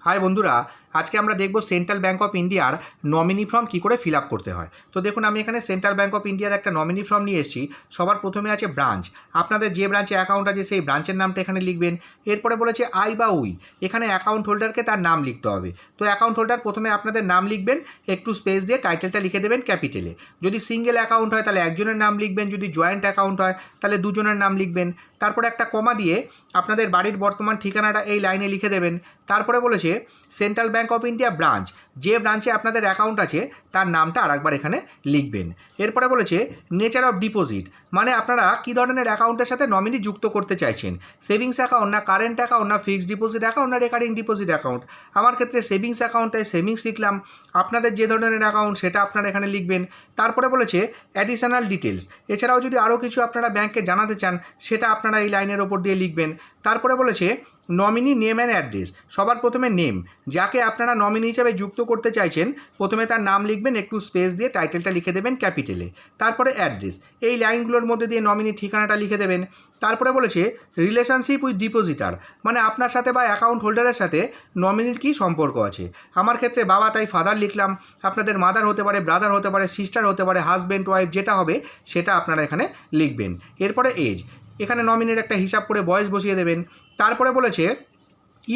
हाय बंधुरा आज के আমরা দেখব সেন্ট্রাল ব্যাংক অফ ইন্ডিয়ার নমিনি ফর্ম কি করে ফিল আপ করতে হয়। তো দেখুন আমি এখানে সেন্ট্রাল ব্যাংক অফ ইন্ডিয়ার একটা নমিনি ফর্ম নিয়ে এসেছি। সবার প্রথমে আছে ব্রাঞ্চ, আপনাদের যে ব্রাঞ্চে অ্যাকাউন্ট আছে সেই ব্রাঞ্চের নামটা এখানে লিখবেন। এরপরে বলেছে আই বা উই, এখানে অ্যাকাউন্ট হোল্ডারকে তার নাম লিখতে হবে। তো অ্যাকাউন্ট হোল্ডার প্রথমে আপনাদের নাম লিখবেন, একটু স্পেস দিয়ে টাইটেলটা লিখে দেবেন ক্যাপিটালে। যদি সিঙ্গেল অ্যাকাউন্ট হয় তাহলে একজনের নাম লিখবেন, যদি জয়েন্ট অ্যাকাউন্ট হয় তাহলে দুজনের নাম লিখবেন। তারপরে একটা কমা দিয়ে আপনাদের বাড়ির বর্তমান ঠিকানাটা এই লাইনে লিখে দেবেন। তারপরে বলেছে central bank of India branch, যে ব্রাঞ্চে আপনাদের অ্যাকাউন্ট আছে তার নামটা আরেকবার এখানে লিখবেন। এরপরে বলেছে নেচার অফ ডিপোজিট, মানে আপনারা কী ধরনের অ্যাকাউন্টের সাথে নমিনি যুক্ত করতে চাইছেন, সেভিংস অ্যাকাউন্ট না কারেন্ট অ্যাকাউন্ট না ফিক্সড ডিপোজিট অ্যাকাউন্ট না রেকারিং ডিপোজিট অ্যাকাউন্ট। আমার ক্ষেত্রে সেভিংস অ্যাকাউন্ট, তাই সেভিংস লিখলাম। আপনাদের যে ধরনের অ্যাকাউন্ট সেটা আপনারা এখানে লিখবেন। তারপরে বলেছে অ্যাডিশনাল ডিটেলস, এছাড়াও যদি আরও কিছু আপনারা ব্যাংকে জানাতে চান সেটা আপনারা এই লাইনের ওপর দিয়ে লিখবেন। তারপরে বলেছে নমিনি নেম অ্যান্ড অ্যাড্রেস, সবার প্রথমে নেম, যাকে আপনারা নমিনি হিসাবে যুক্ত করতে চাইছেন প্রথমে তার নাম লিখবেন, একটু স্পেস দিয়ে টাইটেলটা লিখে দেবেন ক্যাপিটালে। তারপরে অ্যাড্রেস, এই লাইনগুলোর মধ্যে দিয়ে নমিনি ঠিকানাটা লিখে দেবেন। তারপরে বলেছে রিলেশনশিপ উইথ ডিপোজিটার, মানে আপনার সাথে বা অ্যাকাউন্ট হোল্ডারের সাথে নমিনির কী সম্পর্ক আছে। আমার ক্ষেত্রে বাবা, তাই ফাদার লিখলাম। আপনাদের মাদার হতে পারে, ব্রাদার হতে পারে, সিস্টার হতে পারে, হাজব্যান্ড ওয়াইফ, যেটা হবে সেটা আপনারা এখানে লিখবেন। এরপরে এজ, এখানে নমিনির একটা হিসাব করে বয়স বসিয়ে দেবেন। তারপরে বলেছে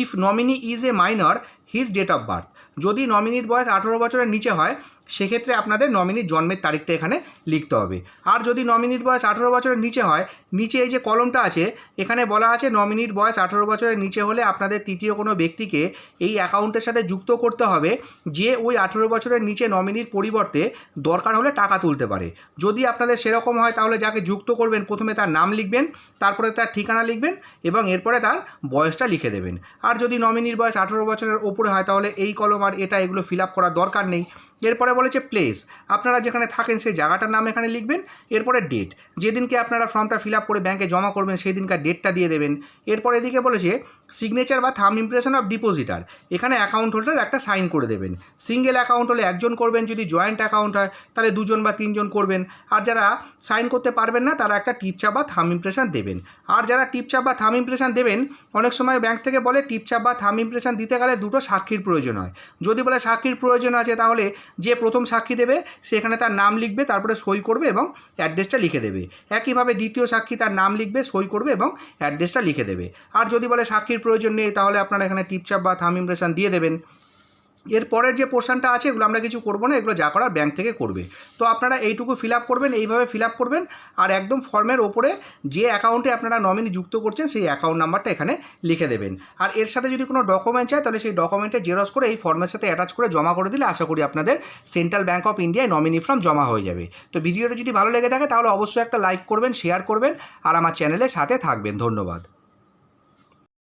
if nominee is a minor his date of birth, যদি নমিনির বয়স 18 বছরের নিচে হয় সেক্ষেত্রে আপনাদের নমিনির জন্মের তারিখটা এখানে লিখতে হবে। আর যদি নমিনির বয়স 18 বছরের নিচে হয়, নিচে এই যে কলমটা আছে এখানে বলা আছে নমিনির বয়স 18 বছরের নিচে হলে আপনাদের তৃতীয় কোনো ব্যক্তিকে এই অ্যাকাউন্টের সাথে যুক্ত করতে হবে, যে ওই 18 বছরের নিচে নমিনির পরিবর্তে দরকার হলে টাকা তুলতে পারে। যদি আপনাদের সেরকম হয় তাহলে যাকে যুক্ত করবেন প্রথমে তার নাম লিখবেন, তারপরে তার ঠিকানা লিখবেন এবং এরপরে তার বয়সটা লিখে দেবেন। আর যদি নমিনির বয়স 18 বছরের ওপরে হয় তাহলে এই কলম আর এটা এগুলো ফিল আপ করার দরকার নেই। এরপরে বলেছে প্লেস, আপনারা যেখানে থাকেন সেই জায়গাটার নাম এখানে লিখবেন। এরপরে ডেট, যেদিনকে আপনারা ফর্মটা ফিল আপ করে ব্যাংকে জমা করবেন সেই দিনকার ডেটটা দিয়ে দেবেন। এরপর এদিকে বলেছে সিগনেচার বা থাম্ব ইমপ্রেশন অফ ডিপোজিটার, এখানে অ্যাকাউন্ট হোল্ডার একটা সাইন করে দেবেন। সিঙ্গেল অ্যাকাউন্ট হলে একজন করবেন, যদি জয়েন্ট অ্যাকাউন্ট হয় তাহলে দুজন বা তিনজন করবেন। আর যারা সাইন করতে পারবেন না তারা একটা টিপচাপ বা থাম্ব ইমপ্রেশন দেবেন। আর যারা টিপচাপ বা থাম্ব ইমপ্রেশন দেবেন, অনেক সময় ব্যাংক থেকে বলে টিপচাপ বা থাম্ব ইমপ্রেশন দিতে গেলে দুটো সাক্ষীর প্রয়োজন হয়। যদি বলে সাক্ষীর প্রয়োজন আছে তাহলে যে প্রথম সাক্ষী দেবে সেখানে তার নাম লিখবে, তারপরে সই করবে এবং অ্যাড্রেসটা লিখে দেবে। একইভাবে দ্বিতীয় সাক্ষী তার নাম লিখবে, সই করবে এবং অ্যাড্রেসটা লিখে দেবে। আর যদি বলে সাক্ষীর প্রয়োজন নেই তাহলে আপনারা এখানে টিপচাপ বা থাম্ব ইমপ্রেশন দিয়ে দেবেন। এরপরের যে পোর্শনটা আছে এগুলো আমরা কিছু করবো না, এগুলো যা করার ব্যাংক থেকে করবে। তো আপনারা এইটুকু ফিল আপ করবেন, এইভাবে ফিল আপ করবেন। আর একদম ফর্মের ওপরে যে অ্যাকাউন্টে আপনারা নমিনি যুক্ত করছেন সেই অ্যাকাউন্ট নাম্বারটা এখানে লিখে দেবেন। আর এর সাথে যদি কোনো ডকুমেন্ট চায় তাহলে সেই ডকুমেন্টে জেরক্স করে এই ফর্মের সাথে অ্যাটাচ করে জমা করে দিলে আশা করি আপনাদের সেন্ট্রাল ব্যাংক অফ ইন্ডিয়ায় নমিনি ফর্ম জমা হয়ে যাবে। তো ভিডিওটা যদি ভালো লেগে থাকে তাহলে অবশ্যই একটা লাইক করবেন, শেয়ার করবেন আর আমার চ্যানেলের সাথে থাকবেন। ধন্যবাদ।